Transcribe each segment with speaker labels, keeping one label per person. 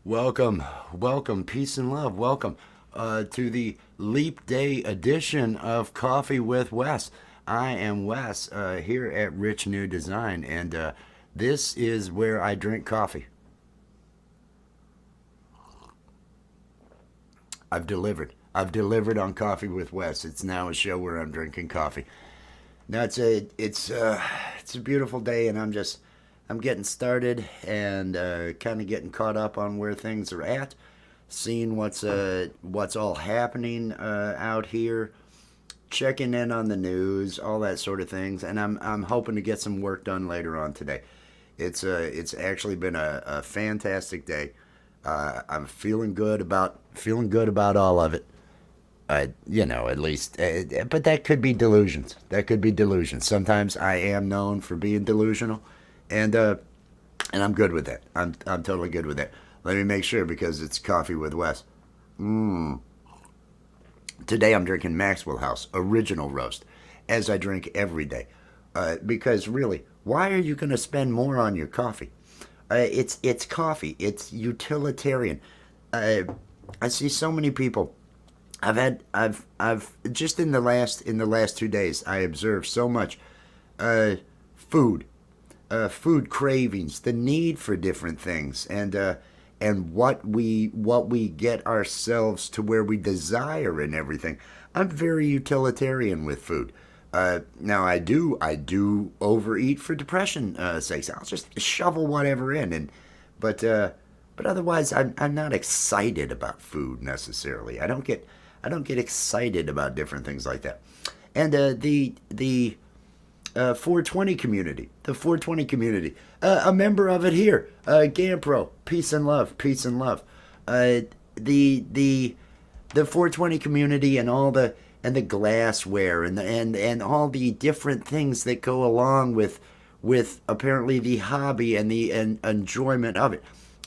Speaker 1: Welcome, welcome, peace and love. Welcome to the Leap Day edition of Coffee with Wes. I am Wes here at Rich New Design, and this is where I drink coffee. I've delivered. I've delivered on Coffee with Wes. It's now a show where I'm drinking coffee. Now it's a beautiful day, and I'm getting started and kind of getting caught up on where things are at, seeing what's all happening out here, checking in on the news, all that sort of things, and I'm hoping to get some work done later on today. It's actually been a fantastic day. I'm feeling good about all of it. At least, but that could be delusions. That could be delusions. Sometimes I am known for being delusional, and and I'm good with that. I'm totally good with that. Let me make sure because it's Coffee with Wes. Today I'm drinking Maxwell House Original Roast, as I drink every day. Because really, why are you going to spend more on your coffee? It's coffee. It's utilitarian. Uh, I see so many people. I've just in the last 2 days I observed so much uh, food, food cravings, the need for different things, and what we get ourselves to where we desire and everything. I'm very utilitarian with food. Now I do overeat for depression sakes. I'll just shovel whatever in, but uh, but otherwise I'm not excited about food necessarily. I don't get excited about different things like that. And the 420 community, a member of it here, Gampro, peace and love, peace and love. Uh, the the the 420 community and the glassware and all the different things that go along with apparently the hobby and the enjoyment of it.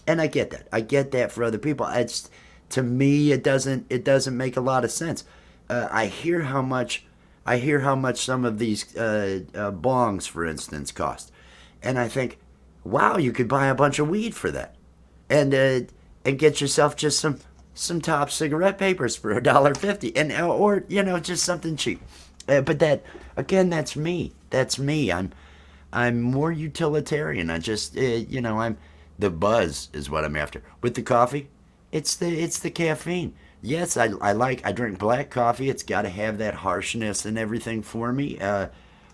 Speaker 1: And I get that. I get that for other people. It's to me it doesn't make a lot of sense. I hear how much some of these bongs, for instance, cost, and I think, wow, you could buy a bunch of weed for that, and get yourself just some top cigarette papers for $1.50, and or just something cheap. But that again, that's me. That's me. I'm more utilitarian. I'm the buzz is what I'm after with the coffee. It's the caffeine. Yes, I drink black coffee. It's got to have that harshness and everything for me.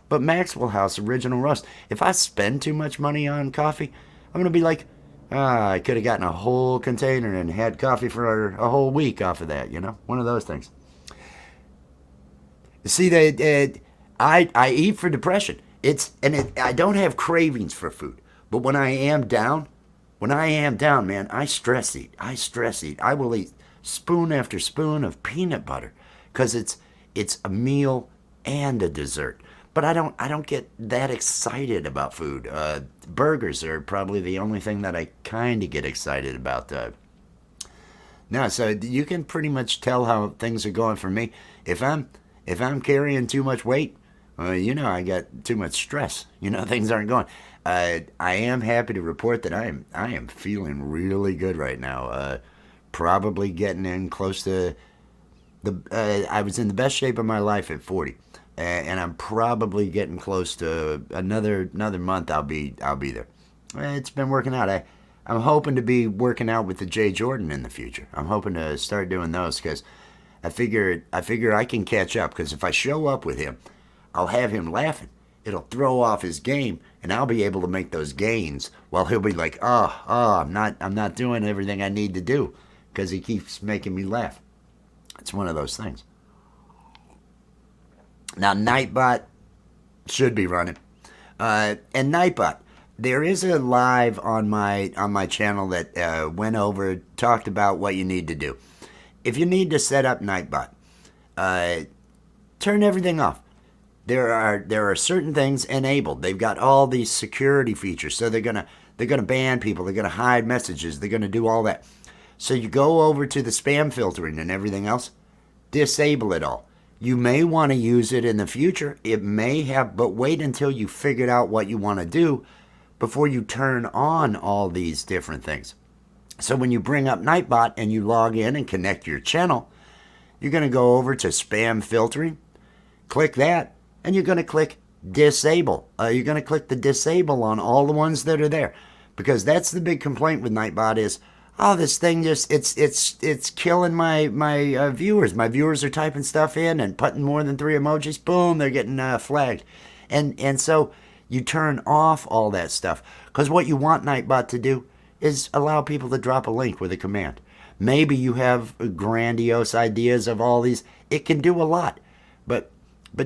Speaker 1: But Maxwell House Original Roast. If I spend too much money on coffee, I'm gonna be like, I could have gotten a whole container and had coffee for a whole week off of that. One of those things. See, I eat for depression. I don't have cravings for food, but when I am down, man, I stress eat. I stress eat. I will eat spoon after spoon of peanut butter because it's a meal and a dessert. But I don't get that excited about food. Burgers are probably the only thing that I kind of get excited about. No, so you can pretty much tell how things are going for me. If I'm carrying too much weight, I got too much stress. Things aren't going. I am happy to report that I am feeling really good right now. Probably getting in close to the. I was in the best shape of my life at 40, and I'm probably getting close to another month. I'll be there. It's been working out. I'm hoping to be working out with the Jay Jordan in the future. I'm hoping to start doing those because I figure I can catch up because if I show up with him, I'll have him laughing. It'll throw off his game, and I'll be able to make those gains while he'll be like, I'm not doing everything I need to do because he keeps making me laugh. It's one of those things. Now, Nightbot should be running, and Nightbot. There is a live on my channel that went over talked about what you need to do. If you need to set up Nightbot, uh, turn everything off. There are certain things enabled. They've got all these security features, so they're gonna ban people. They're gonna hide messages. They're gonna do all that. So you go over to the spam filtering and everything else. Disable it all. You may want to use it in the future. It may have, but wait until you figured out what you want to do before you turn on all these different things. So when you bring up Nightbot and you log in and connect your channel, you're going to go over to spam filtering, click that, and you're going to click disable. You're going to click the disable on all the ones that are there, because that's the big complaint with Nightbot is, oh, this thing just it's killing my viewers. My viewers are typing stuff in and putting more than 3 emojis. Boom, they're getting flagged, and so you turn off all that stuff, because what you want Nightbot to do is allow people to drop a link with a command. Maybe you have grandiose ideas of all these. It can do a lot, but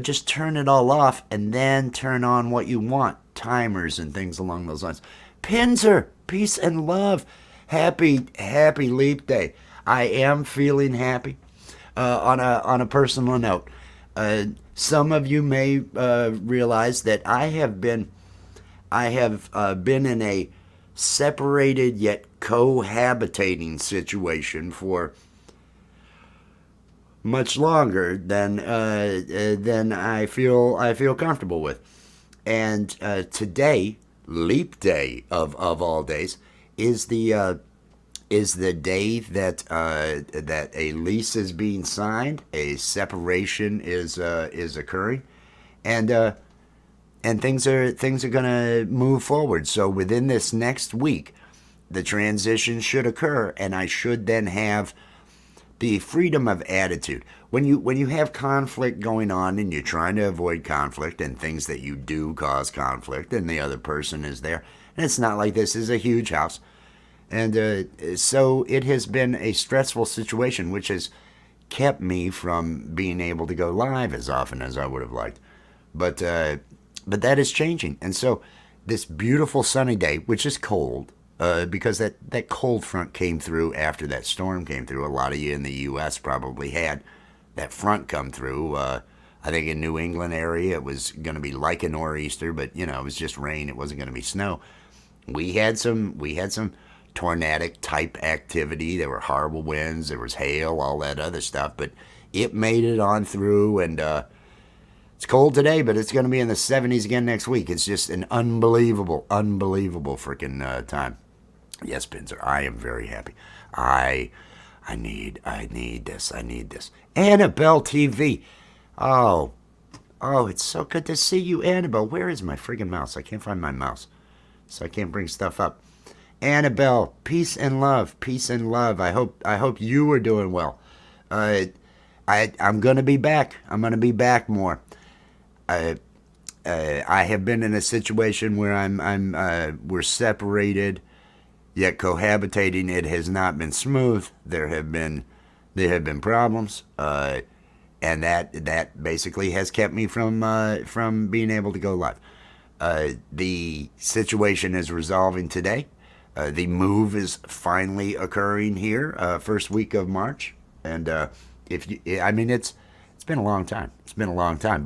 Speaker 1: just turn it all off and then turn on what you want, timers and things along those lines. Pinzer, peace and love. Happy Leap Day. I am feeling happy. On a personal note, some of you may realize that I have been in a separated yet cohabitating situation for much longer than I feel comfortable with. And today, Leap Day of all days, is the day that a lease is being signed, a separation is occurring, and things are going to move forward. So within this next week, the transition should occur, and I should then have the freedom of attitude. When you have conflict going on and you're trying to avoid conflict and things that you do cause conflict, and the other person is there, and it's not like this is a huge house, and so it has been a stressful situation, which has kept me from being able to go live as often as I would have liked. But that is changing, and so this beautiful sunny day, which is cold, because that cold front came through after that storm came through. A lot of you in the U.S. probably had that front come through. I think in New England area it was going to be like a nor'easter, but it was just rain. It wasn't going to be snow. We had some tornadic type activity. There were horrible winds. There was hail, all that other stuff, but it made it on through, and it's cold today, but it's going to be in the 70s again next week. It's just an unbelievable freaking time. Yes, Pinzer, I am very happy. I need this. I need this. Annabelle TV. Oh, it's so good to see you, Annabelle. Where is my friggin' mouse? I can't find my mouse, so I can't bring stuff up. Annabelle, peace and love. Peace and love. I hope you are doing well. I'm gonna be back. I'm gonna be back more. I have been in a situation where we're separated, yet cohabitating. It has not been smooth. There have been problems, and that basically has kept me from being able to go live. The situation is resolving today. The move is finally occurring here, first week of March, and it's been a long time. It's been a long time,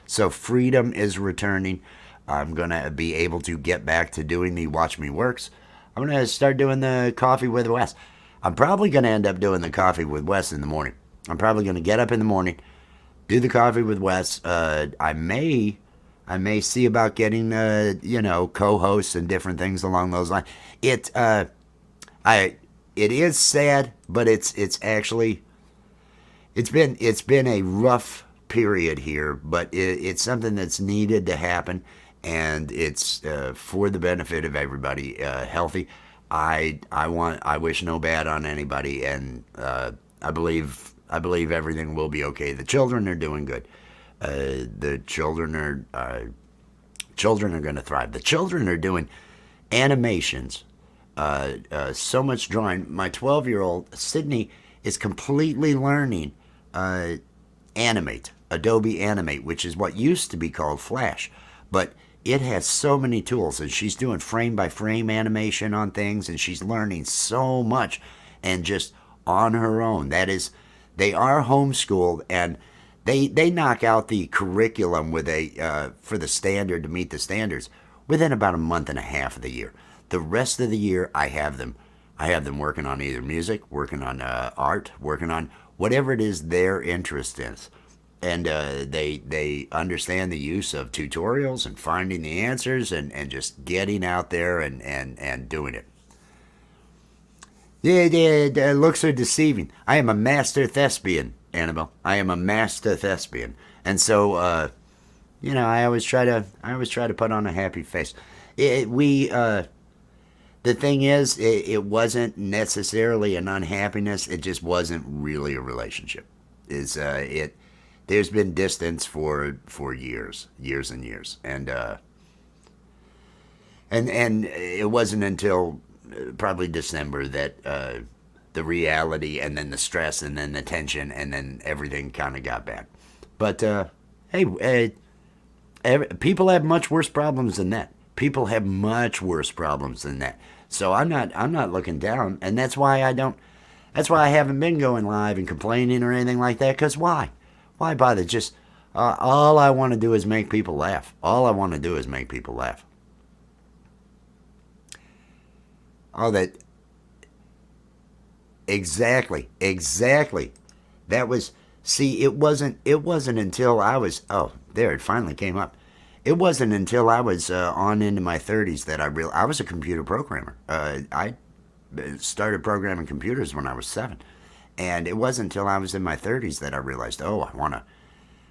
Speaker 1: so freedom is returning. I'm gonna be able to get back to doing the Watch Me Works. I'm gonna start doing the Coffee with Wes. I'm probably gonna end up doing the Coffee with Wes in the morning. I'm probably gonna get up in the morning, do the Coffee with Wes. I may see about getting co-hosts and different things along those lines. It is sad, but it's actually it's been a rough period here, but it's something that's needed to happen, and it's for the benefit of everybody. Healthy. I wish no bad on anybody, and I believe everything will be okay. The children are doing good. The children are going to thrive. The children are doing animations, so much drawing. My 12-year-old Sydney is completely learning Adobe Animate, which is what used to be called Flash, but it has so many tools, and she's doing frame by frame animation on things, and she's learning so much, and just on her own. They are homeschooled, and they knock out the curriculum with for the standard to meet the standards within about a month and a half of the year. The rest of the year, I have them working on either music, working on art, working on whatever it is their interest is, and they understand the use of tutorials and finding the answers and just getting out there and doing it. The looks are deceiving. I am a master thespian, Annabelle. I am a master thespian, and so I always try to put on a happy face. The thing is, it wasn't necessarily an unhappiness. It just wasn't really a relationship. Is it? There's been distance for years and years, and it wasn't until probably December that the reality, and then the stress, and then the tension, and then everything kind of got bad. But hey, people have much worse problems than that. People have much worse problems than that. So I'm not looking down, and that's why I don't. That's why I haven't been going live and complaining or anything like that. Cause why? Why bother? Just all I want to do is make people laugh. All I want to do is make people laugh. All that. Exactly. That was. See, it wasn't until I was. Oh, there it finally came up. It wasn't until I was on into my 30s that I was a computer programmer. I started programming computers when I was 7, and it wasn't until I was in my 30s that I realized, oh, I want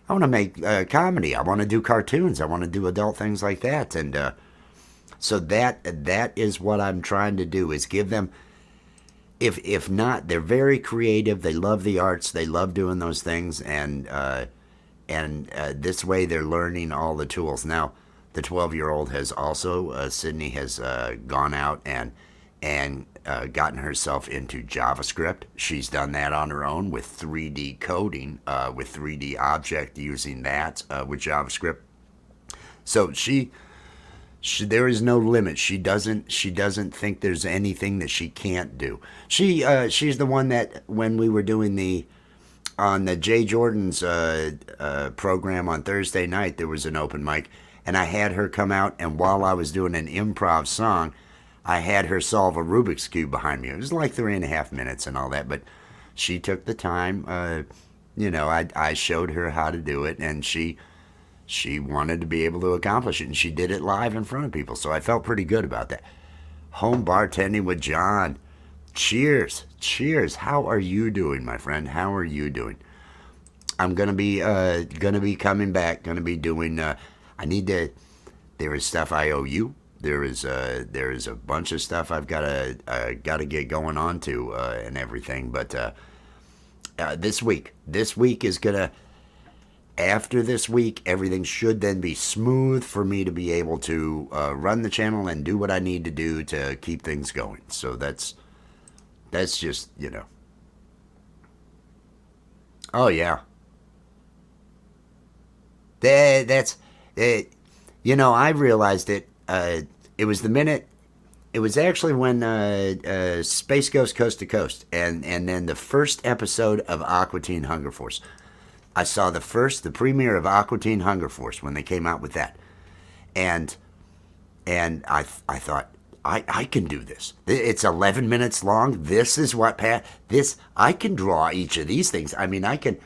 Speaker 1: to make comedy. I want to do cartoons. I want to do adult things like that, and so that is what I'm trying to do, is give them. If not, they're very creative. They love the arts. They love doing those things, and this way they're learning all the tools. Now, the 12-year-old has also, Sydney has gone out and gotten herself into JavaScript. She's done that on her own with 3D coding, with 3D object, using that with JavaScript. So there is no limit. She doesn't think there's anything that she can't do. She's the one that when we were doing on the Jay Jordan's program on Thursday night, there was an open mic, and I had her come out, and while I was doing an improv song, I had her solve a Rubik's Cube behind me. It was like 3.5 minutes and all that, but she took the time. I showed her how to do it, and she wanted to be able to accomplish it, and she did it live in front of people, so I felt pretty good about that. Home bartending with John. Cheers. How are you doing, my friend? How are you doing? I'm gonna be coming back. Gonna be doing. I need to. There is stuff I owe you. There is a bunch of stuff I've gotta get going on to and everything. But this week is gonna. After this week, everything should then be smooth for me to be able to run the channel and do what I need to do to keep things going. So that's just, Oh, yeah. That's it. I realized it. It was the minute. It was actually when Space Ghost Coast to Coast, and then the first episode of Aqua Teen Hunger Force. I saw the premiere of Aqua Teen Hunger Force when they came out with that, and I thought I can do this. It's 11 minutes long. This is what this I can draw each of these things. I mean, I can,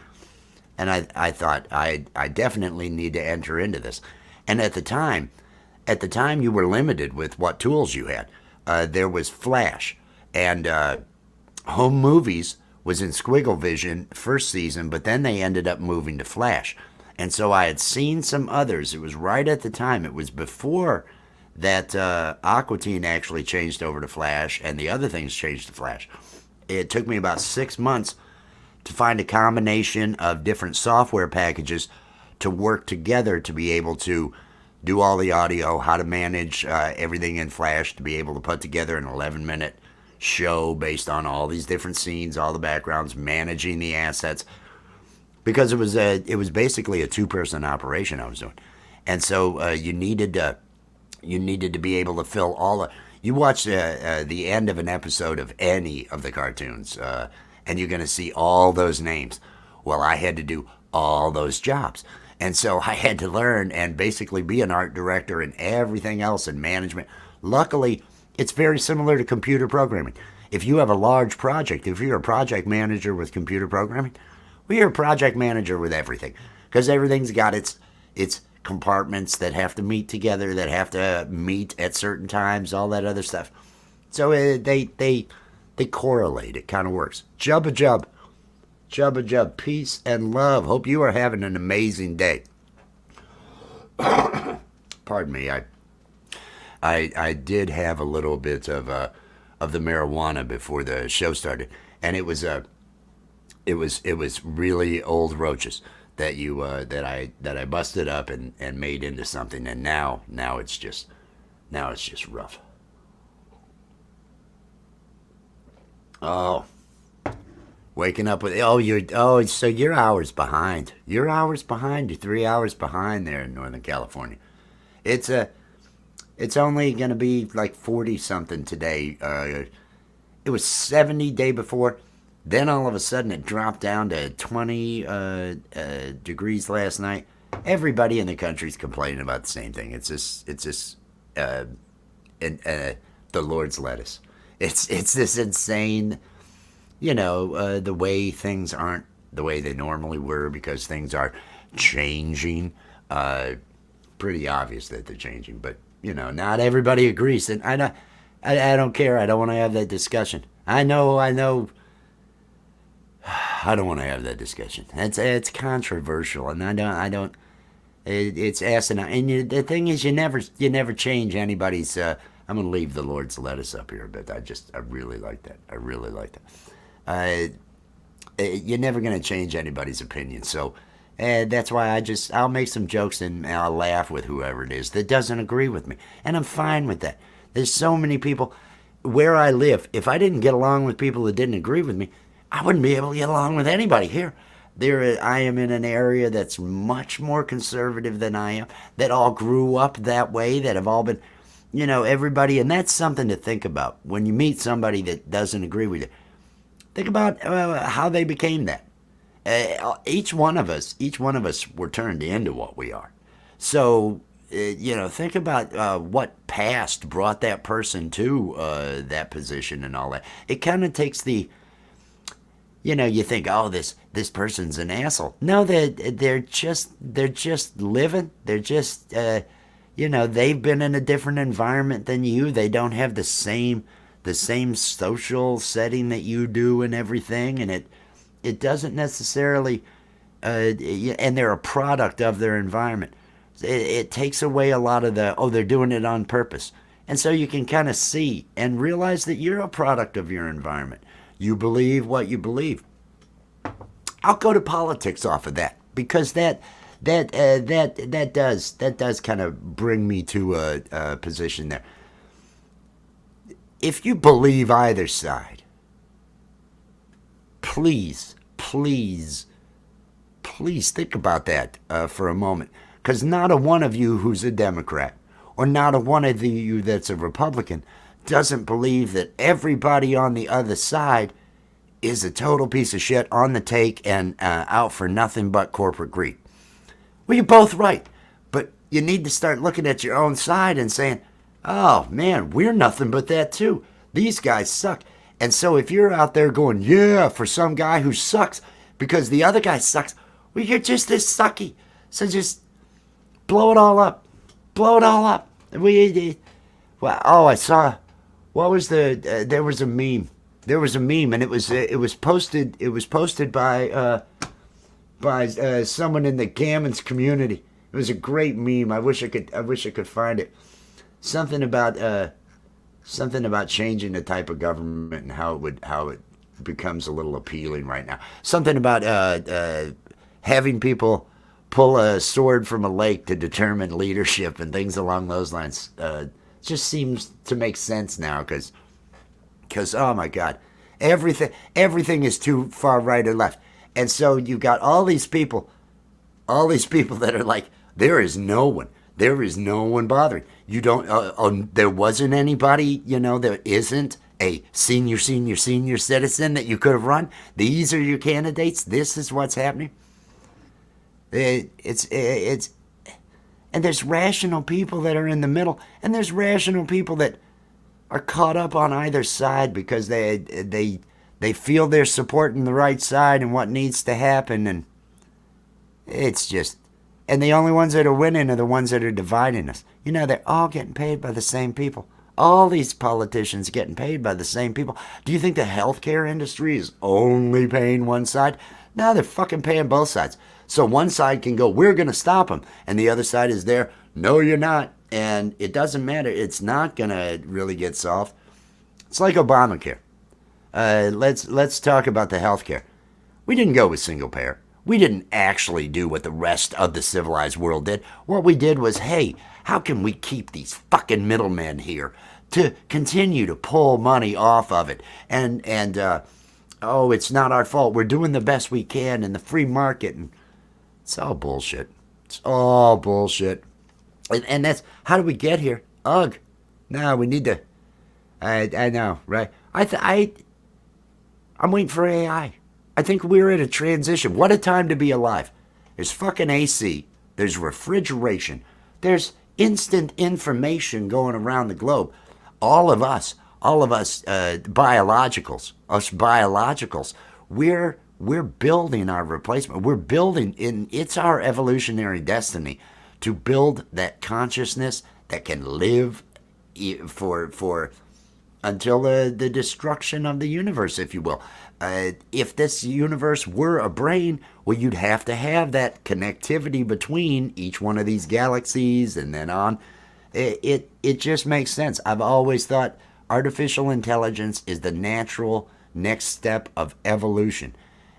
Speaker 1: and I thought I definitely need to enter into this. And at the time you were limited with what tools you had. There was Flash, and Home Movies was in Squiggle Vision first season, but then they ended up moving to Flash. And so I had seen some others. It was right at the time. It was before that Aqua Teen actually changed over to Flash, and the other things changed to Flash. It took me about 6 months to find a combination of different software packages to work together to be able to do all the audio, how to manage everything in Flash, to be able to put together an 11-minute show based on all these different scenes, all the backgrounds, managing the assets, because it was basically a 2-person operation I was doing, and so you needed to be able to fill all the. You watch the end of an episode of any of the cartoons, and you're going to see all those names. Well, I had to do all those jobs, and so I had to learn and basically be an art director and everything else in management. Luckily, it's very similar to computer programming. If you have a large project, if you're a project manager with computer programming, well, you're a project manager with everything, because everything's got its compartments that have to meet together, that have to meet at certain times, all that other stuff. So they They correlate. It kind of works. Jubba jub. Jubba jub. Peace and love. Hope you are having an amazing day. Pardon me. I did have a little bit of the marijuana before the show started, and it was really old roaches that I busted up and made into something, and now it's just rough. Oh, waking up with so you're hours behind. You're hours behind. You're 3 hours behind there in Northern California. It's only gonna be like 40 something today. It was 70 day before. Then all of a sudden it dropped down to 20 degrees last night. Everybody in the country's complaining about the same thing. It's just the Lord's lettuce. It's this insane, the way things aren't the way they normally were because things are changing. Pretty obvious that they're changing, but not everybody agrees, and I don't care. I don't want to have that discussion. I know. I don't want to have that discussion. It's controversial, and I don't. It's asinine. And the thing is, you never change anybody's. I'm gonna leave the Lord's lettuce up here, but I really like that. I really like that. You're never gonna change anybody's opinion, so. And that's why I'll make some jokes and I'll laugh with whoever it is that doesn't agree with me. And I'm fine with that. There's so many people where I live. If I didn't get along with people that didn't agree with me, I wouldn't be able to get along with anybody here. I am in an area that's much more conservative than I am, that all grew up that way, that have all been, everybody. And that's something to think about when you meet somebody that doesn't agree with you. Think about how they became that. Each one of us were turned into what we are. So, think about what past brought that person to that position and all that. It kind of takes the, you think, oh, this person's an asshole. No, they're just living. They're just, they've been in a different environment than you. They don't have the same social setting that you do and everything, and it doesn't necessarily, and they're a product of their environment. It takes away a lot of they're doing it on purpose. And so you can kind of see and realize that you're a product of your environment. You believe what you believe. I'll go to politics off of that because that does kind of bring me to a position there. If you believe either side, please think about that for a moment. Because not a one of you who's a Democrat or not a one of you that's a Republican doesn't believe that everybody on the other side is a total piece of shit on the take and out for nothing but corporate greed. Well, you're both right. But you need to start looking at your own side and saying, oh, man, we're nothing but that too. These guys suck. And so if you're out there going, yeah, for some guy who sucks because the other guy sucks, well, you're just as sucky. So just blow it all up. Blow it all up. I saw, what was there was a meme. There was a meme, and it was posted by someone in the Gammons community. It was a great meme. I wish I could find it. Something about changing the type of government and how it becomes a little appealing right now. Something about having people pull a sword from a lake to determine leadership and things along those lines. Just seems to make sense now because oh my God, everything is too far right or left, and so you got all these people that are like, there is no one bothering. You don't. There wasn't anybody, there isn't a senior citizen that you could have run. These are your candidates. This is what's happening. It's and there's rational people that are in the middle, and there's rational people that are caught up on either side because they feel they're supporting the right side and what needs to happen, and it's just, and the only ones that are winning are the ones that are dividing us. They're all getting paid by the same people. All these politicians getting paid by the same people. Do you think the healthcare industry is only paying one side? No, they're fucking paying both sides. So one side can go, we're going to stop them. And the other side is there, no, you're not. And it doesn't matter. It's not going to really get solved. It's like Obamacare. Let's talk about the healthcare. We didn't go with single payer. We didn't actually do what the rest of the civilized world did. What we did was, hey, how can we keep these fucking middlemen here to continue to pull money off of it? And oh, it's not our fault. We're doing the best we can in the free market. And it's all bullshit. It's all bullshit. And that's, how do we get here? Ugh. No, we need to, I know, right? I'm waiting for AI. I think we're at a transition. What a time to be alive. There's fucking AC. There's refrigeration. There's instant information going around the globe. All of us biologicals, we're building our replacement. We're building it's our evolutionary destiny to build that consciousness that can live for until the destruction of the universe, if you will. If this universe were a brain, well, you'd have to have that connectivity between each one of these galaxies and then on. It just makes sense. I've always thought artificial intelligence is the natural next step of evolution.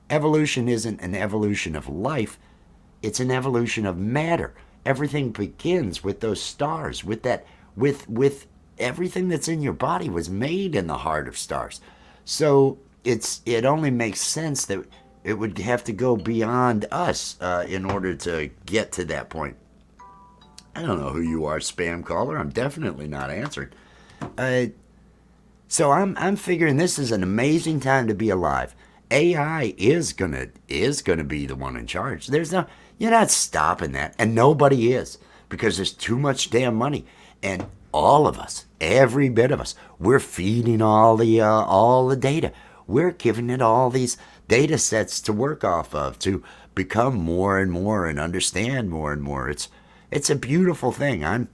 Speaker 1: Evolution isn't an evolution of life. It's an evolution of matter. Everything begins with those stars, with everything that's in your body was made in the heart of stars. So it only makes sense that it would have to go beyond us in order to get to that point. I don't know who you are, spam caller. I'm definitely not answering. So I'm figuring this is an amazing time to be alive. AI is gonna be the one in charge. You're not stopping that, and nobody is, because there's too much damn money, and all of us, every bit of us, we're feeding all the data. We're giving it all these data sets to work off of, to become more and more and understand more and more. It's a beautiful thing. I'm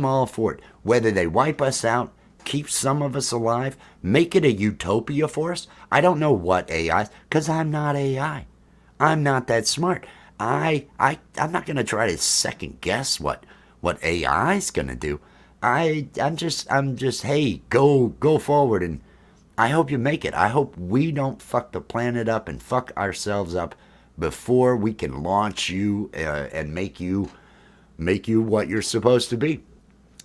Speaker 1: all for it. Whether they wipe us out, keep some of us alive, make it a utopia for us. I don't know what AI, because I'm not AI. I'm not that smart. I'm not going to try to second guess what AI's going to do. I'm just hey, go forward, and I hope you make it. I hope we don't fuck the planet up and fuck ourselves up before we can launch you and make you what you're supposed to be.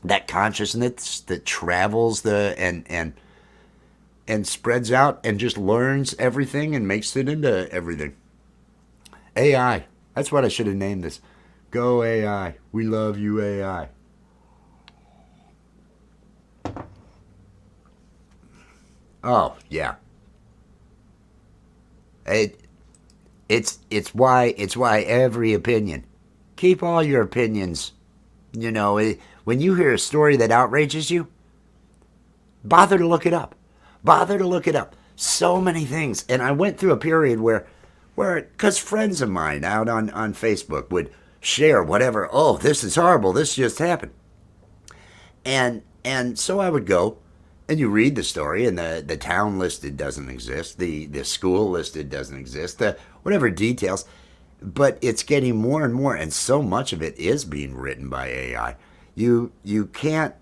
Speaker 1: That consciousness that travels and spreads out and just learns everything and makes it into everything. AI. That's what I should have named this. Go AI. We love you, AI. Oh, yeah. It's why every opinion. Keep all your opinions. When you hear a story that outrages you, bother to look it up. Bother to look it up. So many things. And I went through a period where because friends of mine out on Facebook would share whatever, oh, this is horrible, this just happened. And so I would go, and you read the story, and the town listed doesn't exist, the school listed doesn't exist, whatever details, but it's getting more and more, and so much of it is being written by AI. You can't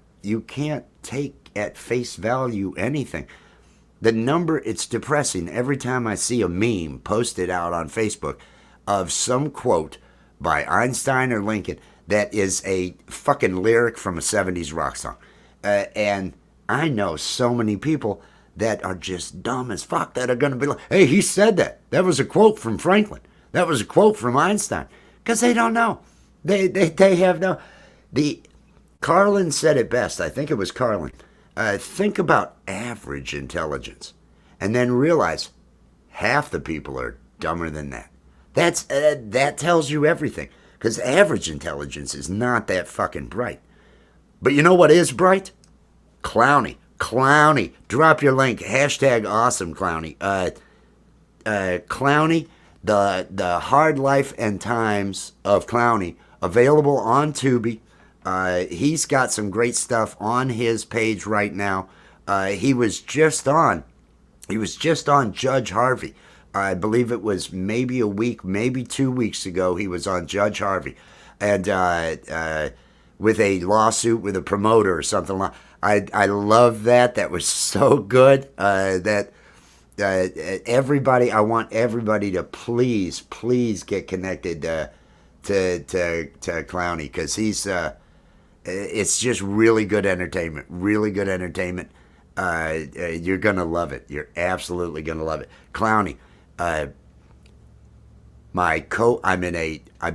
Speaker 1: take at face value anything. The number, it's depressing. Every time I see a meme posted out on Facebook of some quote by Einstein or Lincoln that is a fucking lyric from a 70s rock song. And I know so many people that are just dumb as fuck that are going to be like, hey, he said that. That was a quote from Franklin. That was a quote from Einstein. Because they don't know. They have no... Carlin said it best. I think it was Carlin. Think about average intelligence, and then realize half the people are dumber than that. That tells you everything, because average intelligence is not that fucking bright. But you know what is bright? Clowney. Drop your link. Hashtag awesome Clowney. Clowney, the hard life and times of Clowney, available on Tubi. He's got some great stuff on his page right now. He was just on. He was just on Judge Harvey. I believe it was maybe a week, maybe 2 weeks ago. He was on Judge Harvey, and with a lawsuit with a promoter or something like. I love that. That was so good. Everybody, I want everybody to please get connected to Clowney, because he's it's just really good entertainment. Really good entertainment. You're gonna love it. You're absolutely gonna love it. Clowney, I've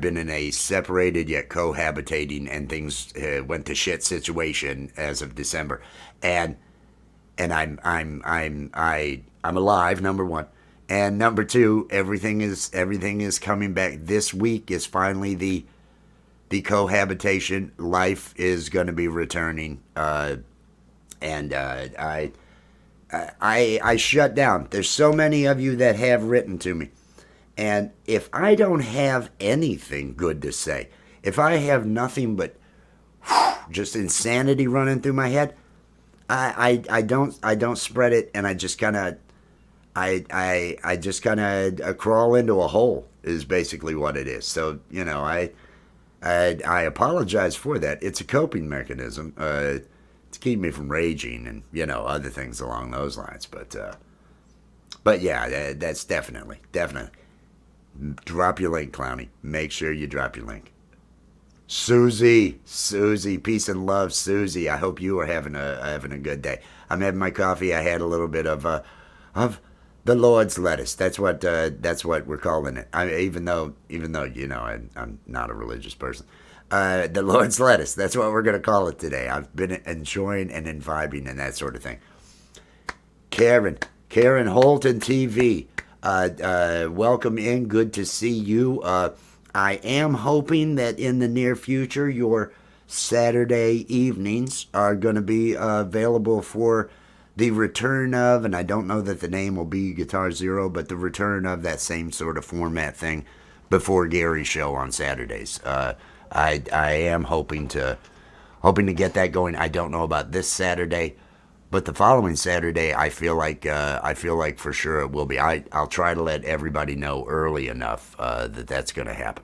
Speaker 1: been in a separated yet cohabitating, and things went to shit situation as of December, and I'm alive, number one, and number two, everything is coming back. This week is finally the cohabitation. Life is going to be returning, and I shut down. There's so many of you that have written to me, and if I don't have anything good to say, if I have nothing but just insanity running through my head, I don't spread it, and I just kind of crawl into a hole is basically what it is. So I apologize for that. It's a coping mechanism to keep me from raging and other things along those lines. But yeah, that's definitely. Drop your link, Clowney. Make sure you drop your link. Susie, peace and love, Susie. I hope you are having a good day. I'm having my coffee. I had a little bit of the Lord's lettuce. That's what we're calling it. Even though I'm not a religious person. The Lord's lettuce. That's what we're gonna call it today. I've been enjoying and vibing and that sort of thing. Karen Holton TV. Welcome in. Good to see you. I am hoping that in the near future your Saturday evenings are going to be available for the return of, and I don't know that the name will be Guitar Zero, but the return of that same sort of format thing before Gary's show on Saturdays. I am hoping to get that going. I don't know about this Saturday, but the following Saturday, I feel like for sure it will be. I'll try to let everybody know early enough that that's going to happen.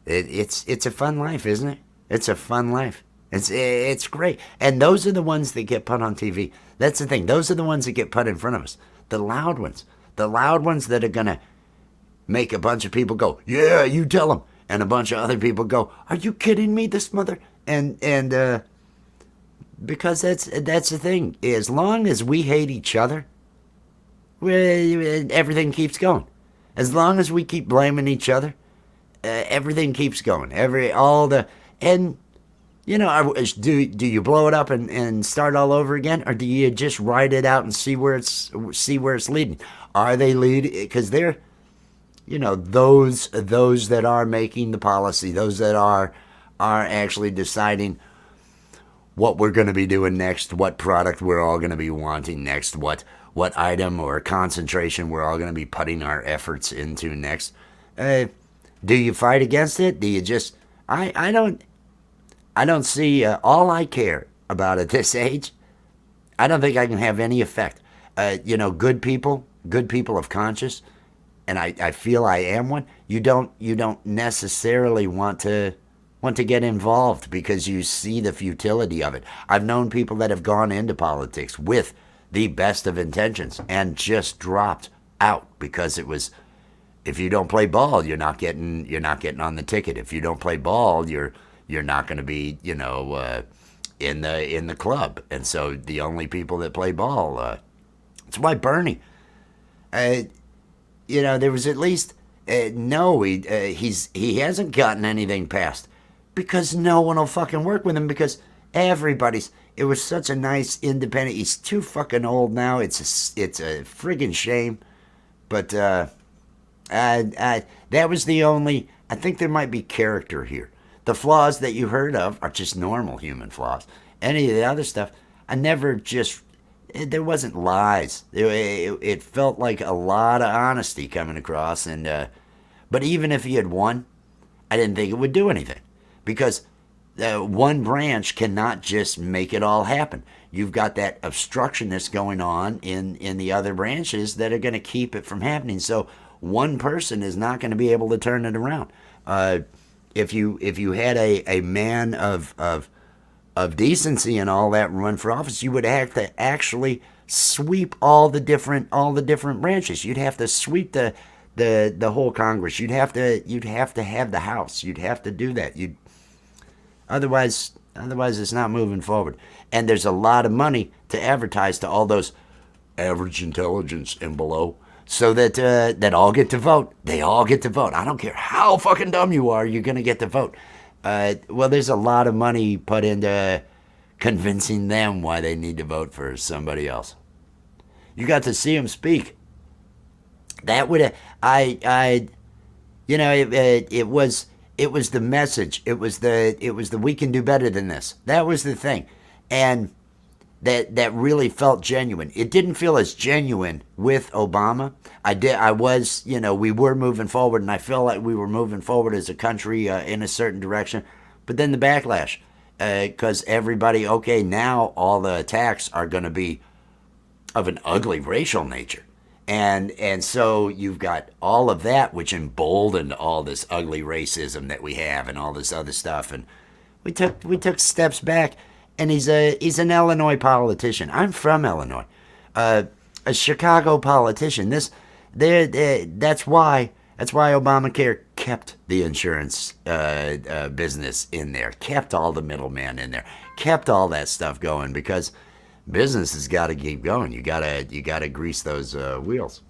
Speaker 1: It's a fun life, isn't it? It's a fun life. It's great, and those are the ones that get put on TV. That's the thing. Those are the ones that get put in front of us. The loud ones that are gonna make a bunch of people go, yeah, you tell them, and a bunch of other people go, are you kidding me, this mother? And because that's the thing. As long as we hate each other, everything keeps going. As long as we keep blaming each other, everything keeps going. Do you blow it up and start all over again, or do you just ride it out and see where it's leading? Are they leading? Because they're those that are making the policy, those that are actually deciding what we're going to be doing next, what product we're all going to be wanting next, what item or concentration we're all going to be putting our efforts into next. Do you fight against it? Do you just? I don't see. All I care about at this age, I don't think I can have any effect. Good people of conscience, and I feel I am one. You don't necessarily want to get involved because you see the futility of it. I've known people that have gone into politics with the best of intentions and just dropped out because it was, if you don't play ball, you're not getting on the ticket. If you don't play ball, you're not going to be in the club. And so the only people that play ball, that's why Bernie, there was at least he hasn't gotten anything passed because no one will fucking work with him because it was such a nice independent. He's too fucking old now. It's a friggin' shame. But that was the only. I think there might be character here. The flaws that you heard of are just normal human flaws. Any of the other stuff, I never just. there wasn't lies. It felt like a lot of honesty coming across. And but even if he had won, I didn't think it would do anything because one branch cannot just make it all happen. You've got that obstructionist going on in the other branches that are going to keep it from happening. So one person is not going to be able to turn it around. If you had a man of decency and all that run for office, you would have to actually sweep all the different branches. You'd have to sweep the whole Congress. You'd have to have the House. You'd have to do that. Otherwise it's not moving forward. And there's a lot of money to advertise to all those average intelligence and below, so that all get to vote. They all get to vote. I don't care how fucking dumb you are, you're gonna get to vote. Well, there's a lot of money put into convincing them why they need to vote for somebody else. You got to see him speak. That would it was the message. It was the we can do better than this. That was the thing, and that really felt genuine. It didn't feel as genuine with Obama. We were moving forward, and I feel like we were moving forward as a country in a certain direction. But then the backlash, because everybody, okay, now all the attacks are going to be of an ugly racial nature. And so you've got all of that, which emboldened all this ugly racism that we have and all this other stuff. And we took steps back. And he's an Illinois politician. I'm from Illinois, a Chicago politician. That's why Obamacare kept the insurance business in there, kept all the middlemen in there, kept all that stuff going, because business has got to keep going. You gotta grease those wheels.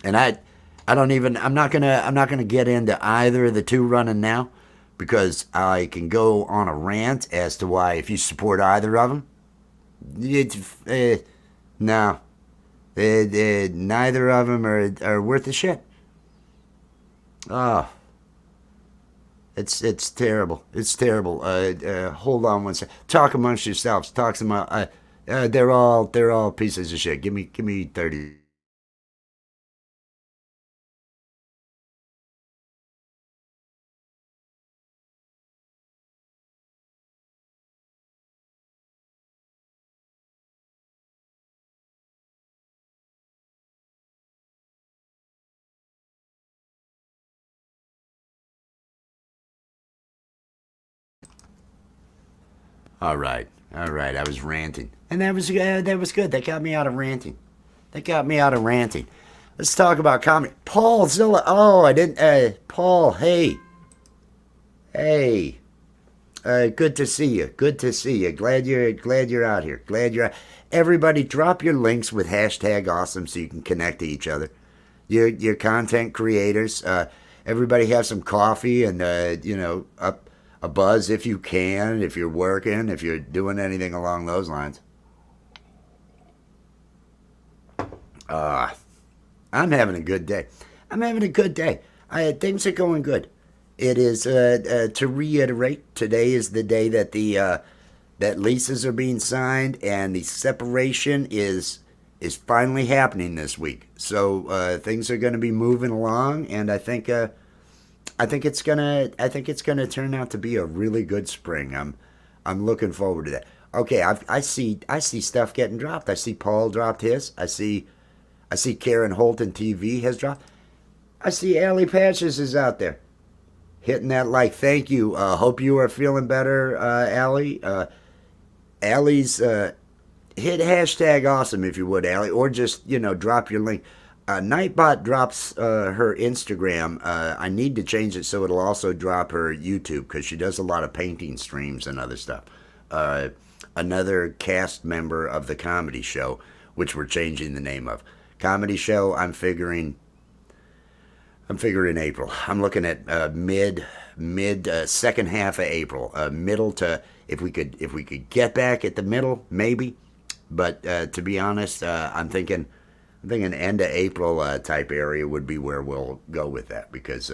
Speaker 1: And I'm not gonna get into either of the two running now, because I can go on a rant as to why, if you support either of them, no, neither of them are worth a shit. Oh, it's terrible. It's terrible. Hold on one second. Talk amongst yourselves. Talk some. They're all pieces of shit. Give me 30. All right. I was ranting, and that was good. That got me out of ranting. Let's talk about comedy. Paul Zilla. Oh, I didn't. Paul. Hey. Hey. Good to see you. Glad you're out here. Everybody, drop your links with hashtag awesome so you can connect to each other. Your content creators. Everybody have some coffee and up a buzz if you can, if you're working, if you're doing anything along those lines. I'm having a good day. Things are going good. It is to reiterate, today is the day that that leases are being signed and the separation is finally happening this week. So things are going to be moving along, and I think it's gonna turn out to be a really good spring. I'm looking forward to that. Okay, I see stuff getting dropped. I see Paul dropped his. I see Karen Holton TV has dropped. I see Allie Patches is out there hitting that like. Thank you. Hope you are feeling better, Allie. Allie's hit hashtag awesome if you would, Allie, or just drop your link. Nightbot drops her Instagram. I need to change it so it'll also drop her YouTube, because she does a lot of painting streams and other stuff. Another cast member of the comedy show, which we're changing the name of. Comedy show, I'm figuring April. I'm looking at mid second half of April. Middle to, if we could get back at the middle, maybe. But to be honest, I'm thinking end of April type area would be where we'll go with that, because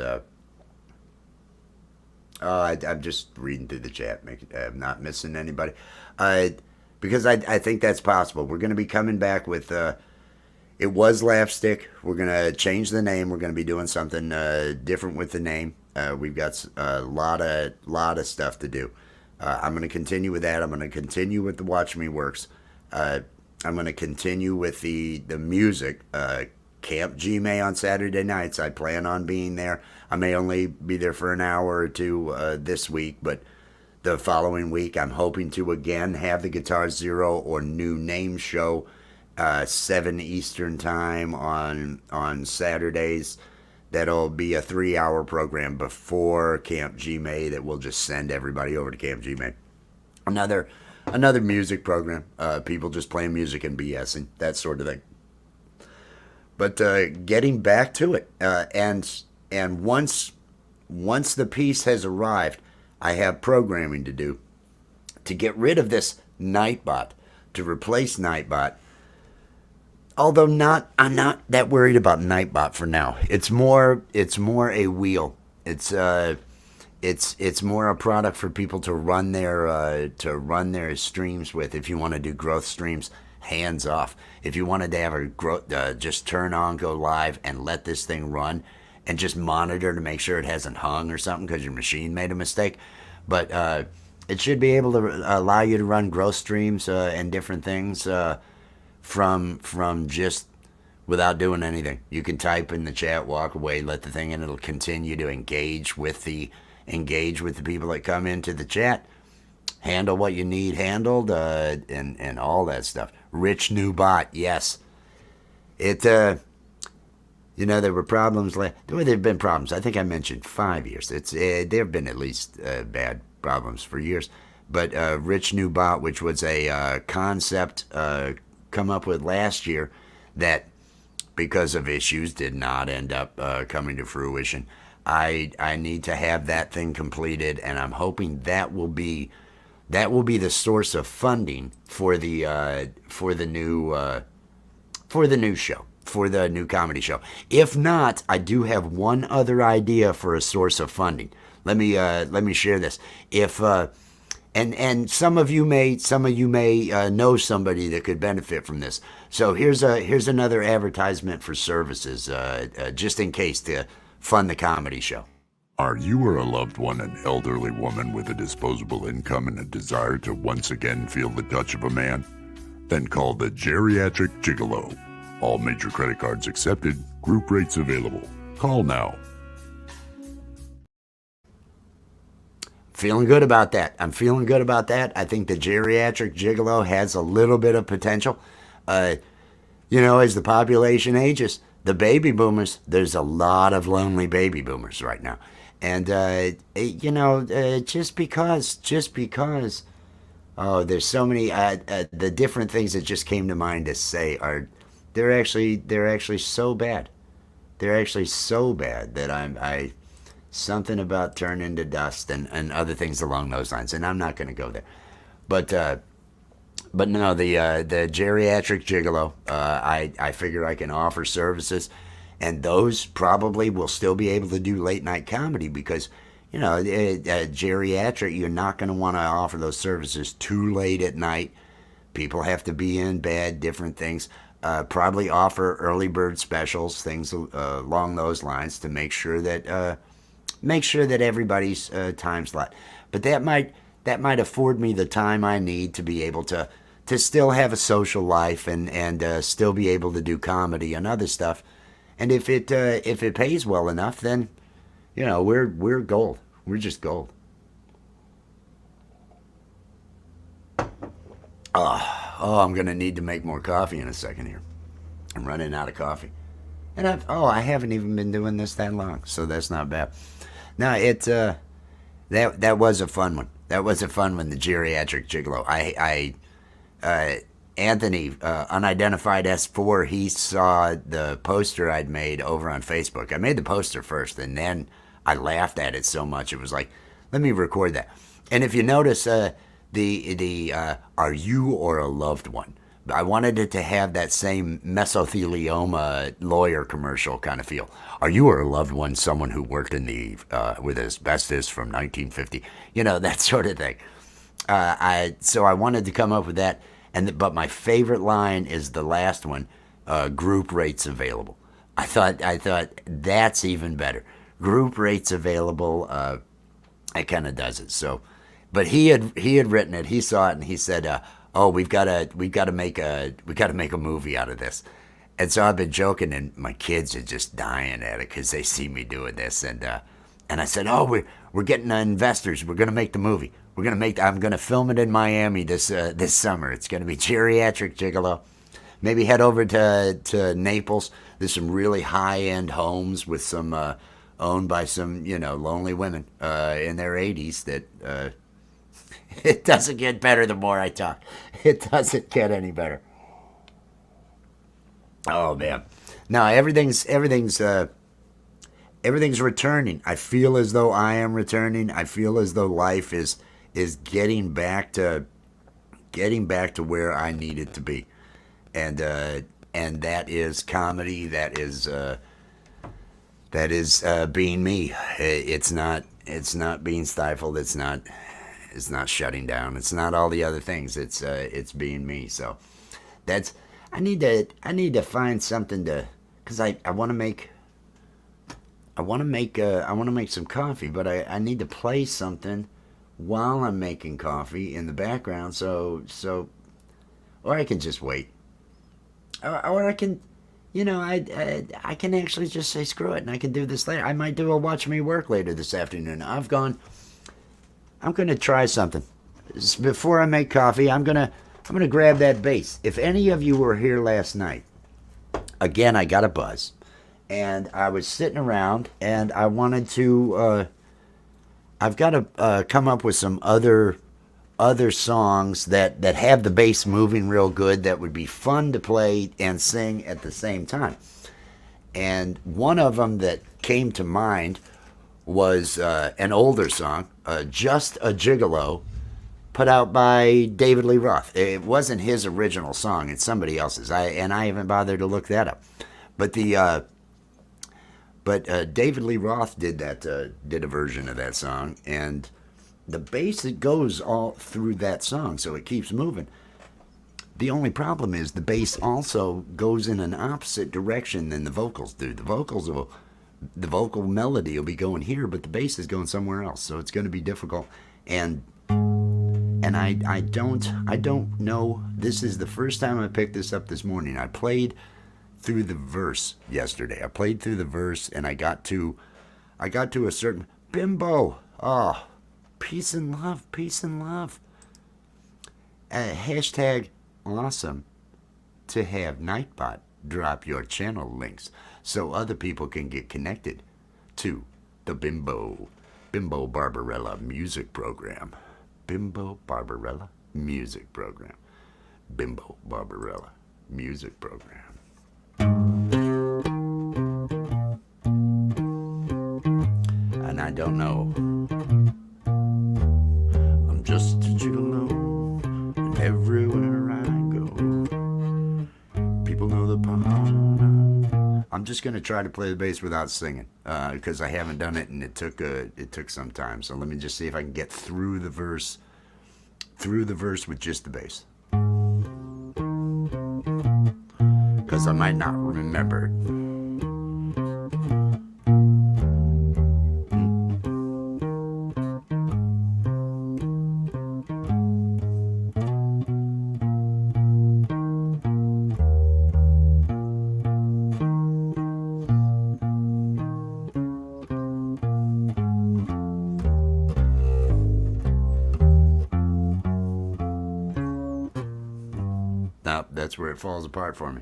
Speaker 1: I'm just reading through the chat. I'm not missing anybody. because I think that's possible. We're going to be coming back with it was Lapstick. We're going to change the name. We're going to be doing something different with the name. We've got a lot of stuff to do. I'm going to continue with that. I'm going to continue with the Watch Me Works. I'm going to continue with the music. Camp G-May on Saturday nights. I plan on being there. I may only be there for an hour or two this week, but the following week I'm hoping to again have the Guitar Zero or New Name show 7 Eastern time on Saturdays. That'll be a 3-hour program before Camp G-May that will just send everybody over to Camp G-May. Another music program. People just playing music and BSing, that sort of thing. But getting back to it, and once the piece has arrived, I have programming to do to get rid of this Nightbot, to replace Nightbot. Although I'm not that worried about Nightbot for now. It's more a wheel. It's more a product for people to run their streams with. If you want to do growth streams, hands off. If you wanted to have a growth, just turn on, go live, and let this thing run, and just monitor to make sure it hasn't hung or something because your machine made a mistake. But it should be able to allow you to run growth streams and different things from just without doing anything. You can type in the chat, walk away, let the thing in. It'll continue to engage with the people that come into the chat. Handle what you need handled, and all that stuff. Rich new bot, yes. It, there were problems. There have been problems. I think I mentioned 5 years. There have been at least bad problems for years. But Rich new bot, which was a concept come up with last year that, because of issues, did not end up coming to fruition. I need to have that thing completed, and I'm hoping that will be the source of funding for the new show, for the new comedy show. If not, I do have one other idea for a source of funding. Let me share this. If and some of you may know somebody that could benefit from this. So here's another advertisement for services, just in case, to fund the comedy show.
Speaker 2: Are you or a loved one an elderly woman with a disposable income and a desire to once again feel the touch of a man? Then call the Geriatric Gigolo. All major credit cards accepted, group rates available. Call now.
Speaker 1: Feeling good about that. I'm feeling good about that. I think the Geriatric Gigolo has a little bit of potential. As the population ages, the baby boomers, there's a lot of lonely baby boomers right now. And, just because, there's so many, the different things that just came to mind to say they're actually so bad. They're actually so bad that something about turning to dust and other things along those lines. And I'm not going to go there. But no, the Geriatric Gigolo, I figure I can offer services. And those probably will still be able to do late night comedy because, geriatric, you're not going to want to offer those services too late at night. People have to be in bed, different things. Probably offer early bird specials, things along those lines to make sure that everybody's time slot. But that might afford me the time I need to be able to still have a social life and still be able to do comedy and other stuff. And if it pays well enough, then we're gold. We're just gold. Oh, I'm gonna need to make more coffee in a second here. I'm running out of coffee, and I haven't even been doing this that long, so that's not bad. No, that was a fun one. That was a fun one. The Geriatric Gigolo. Anthony, Unidentified S4, he saw the poster I'd made over on Facebook. I made the poster first, and then I laughed at it so much. It was like, let me record that. And if you notice, the are you or a loved one? I wanted it to have that same mesothelioma lawyer commercial kind of feel. Are you or a loved one someone who worked in with asbestos from 1950? That sort of thing. So I wanted to come up with that, but my favorite line is the last one. Group rates available. I thought that's even better. Group rates available. It kind of does it. So, but he had written it. He saw it and he said, "Oh, we've got to make a movie out of this." And so I've been joking, and my kids are just dying at it because they see me doing this. And I said, "Oh, we're getting investors. We're gonna make the movie. I'm gonna film it in Miami this summer. It's gonna be Geriatric Gigolo. Maybe head over to Naples. There's some really high-end homes with some owned by some lonely women in their 80s. That it doesn't get better the more I talk. It doesn't get any better. Oh man, no, everything's returning. I feel as though I am returning. I feel as though life is getting back to where I need it to be, and that is comedy. That is being me. It's not being stifled. It's not shutting down. It's not all the other things. It's being me. So that's. I need to find something because I want to make some coffee, but I need to play something while I'm making coffee in the background. So or I can just wait, or I can, I can actually just say screw it and I can do this later. I might do a watch me work later this afternoon. I'm going to try something before I make coffee. I'm gonna grab that bass. If any of you were here last night, again, I got a buzz, and I was sitting around, and I wanted to. I've got to come up with some other songs that have the bass moving real good. That would be fun to play and sing at the same time. And one of them that came to mind was an older song, "Just a Gigolo," put out by David Lee Roth. It wasn't his original song; it's somebody else's. I haven't bothered to look that up. But David Lee Roth did a version of that song, and the bass that goes all through that song, so it keeps moving. The only problem is the bass also goes in an opposite direction than the vocals do. The vocal melody will be going here, but the bass is going somewhere else, so it's going to be difficult. And I don't know. This is the first time I picked this up this morning. I played through the verse yesterday. I played through the verse, and I got to a certain bimbo. Oh, peace and love, peace and love. Hashtag awesome to have Nightbot drop your channel links so other people can get connected to the Bimbo Barbarella music program. Bimbo Barbarella music program. Bimbo Barbarella music program. And I don't know. I'm just a gigolo, and everywhere I go, people know the part. I'm just gonna try to play the bass without singing, because I haven't done it, and it took some time. So let me just see if I can get through the verse with just the bass, because I might not remember it. Nope, that's where it falls apart for me.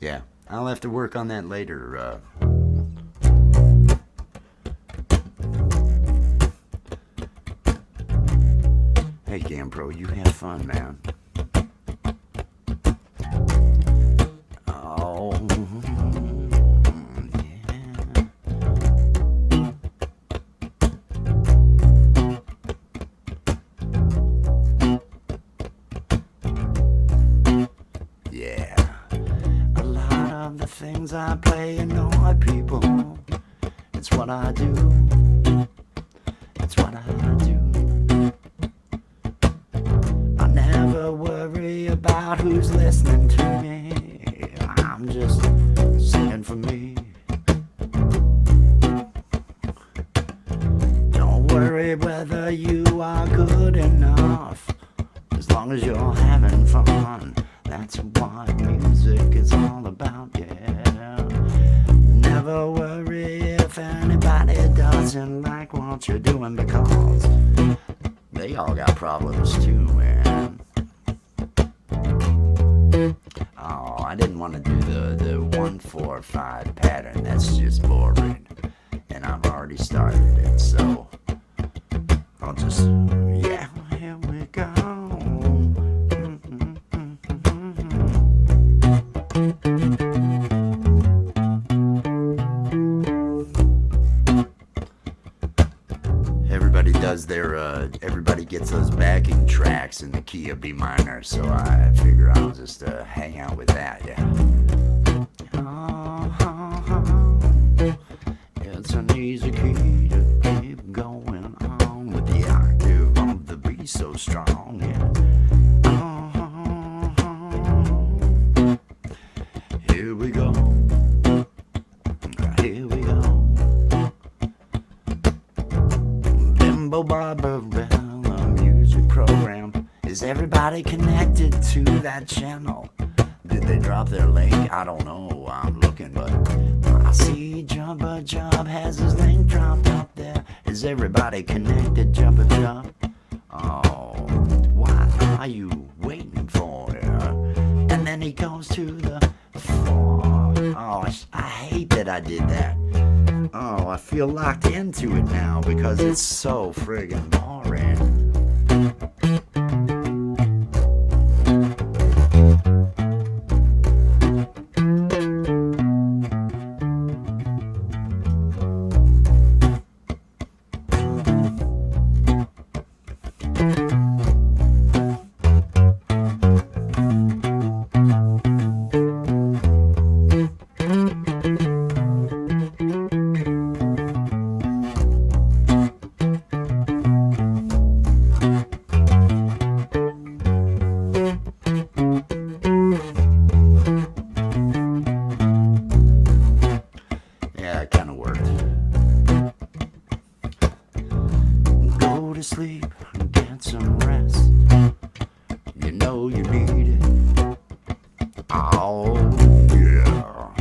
Speaker 1: Yeah, I'll have to work on that later. Hey, GamPro, you have fun, man. Oh, yeah. things I play annoy people. It's what I do. It's what I do. I never worry about who's listening to me. I'm just singing for me. Don't worry whether you are good enough, as long as you're having fun. That's what music is all about, yeah. Never worry if anybody doesn't like what you're doing, because they all got problems too, man. Oh, I didn't want to do the 1-4-5 pattern. That's just boring, and I've already started it, so I'll just, yeah, here we go. Everybody does their, everybody gets those backing tracks in the key of B minor, so I figure I'll just hang out with that, yeah. It's an easy key to keep going on with the octave of the B so strong, yeah. Here we go. Here we go. Bimbo Barbarella music program. Is everybody connected to that channel? Did they drop their link? I don't know. I'm looking, but I see Jumper Job has his link dropped up there. Is everybody connected, Jumper Job? Oh, what are you waiting for? And then he goes to the floor. Oh, I hate that I did that. Oh, I feel locked into it now because it's so friggin' boring. Sleep and get some rest. You know you need it. Oh yeah.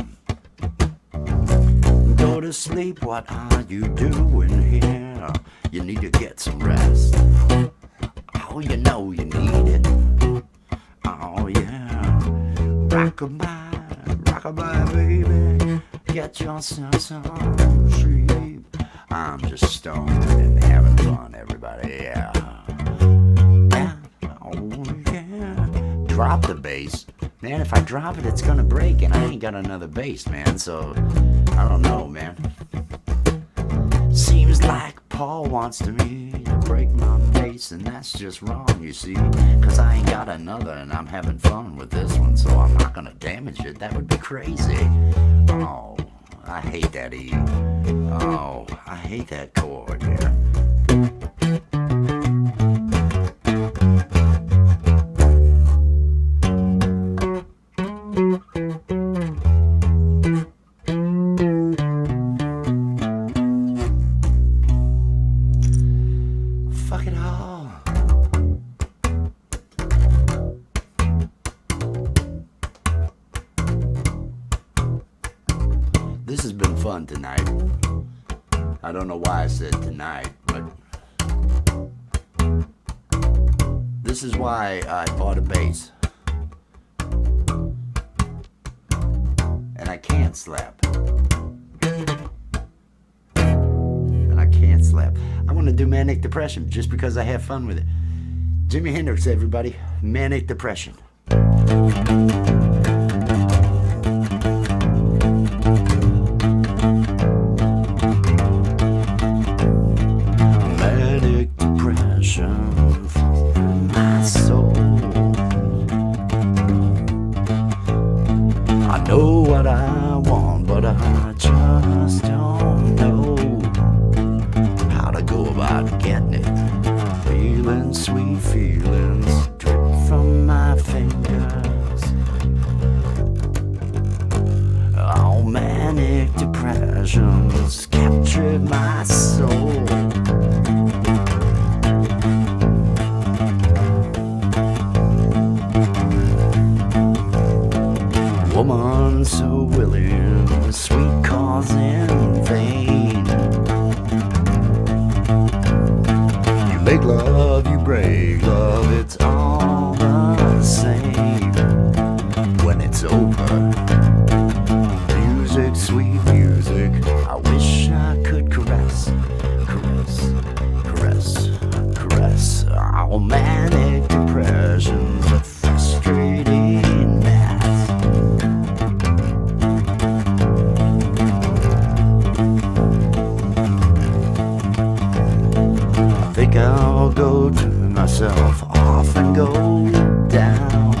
Speaker 1: Go to sleep, what are you doing here? You need to get some rest. Oh, you know you need it. Oh yeah. Rockabye, rockabye baby, get yourself some sleep. I'm just stoned and having fun, everybody, yeah. Oh, yeah. Drop the bass. Man, if I drop it, it's gonna break, and I ain't got another bass, man, so I don't know, man. Seems like Paul wants me to break my bass, and that's just wrong, you see, cause I ain't got another, and I'm having fun with this one, so I'm not gonna damage it. That would be crazy. Oh, I hate that E. Oh, I hate that chord there. Fuck it all. This has been fun tonight. I don't know why I said tonight, but this is why I bought a bass. And I can't slap. And I can't slap. I want to do Manic Depression just because I have fun with it. Jimi Hendrix, everybody. Manic Depression. Manic depression for my soul. I know what I feeling so willing, sweet cause in vain. You make love, you break love, it's all the same when it's over. Music, sweet music, I wish I could caress, caress, caress, caress. All manic depressions, a frustrating mess. I think I'll go to myself off and go down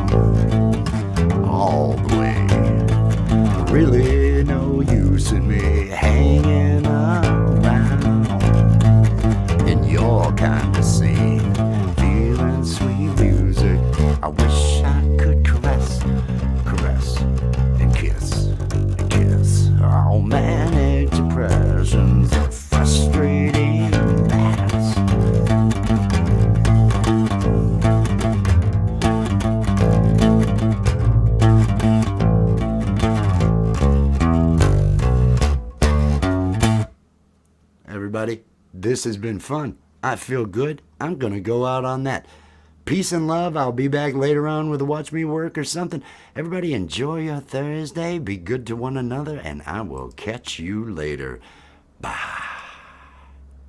Speaker 1: all the way. Really no use in me hanging around in your kind of scene, feeling sweet music. I wish I could caress, caress, and kiss, and kiss. All manic depressions, a frustrating mess. Everybody, this has been fun. I feel good. I'm going to go out on that. Peace and love. I'll be back later on with a Watch Me Work or something. Everybody enjoy your Thursday. Be good to one another, and I will catch you later. Bye.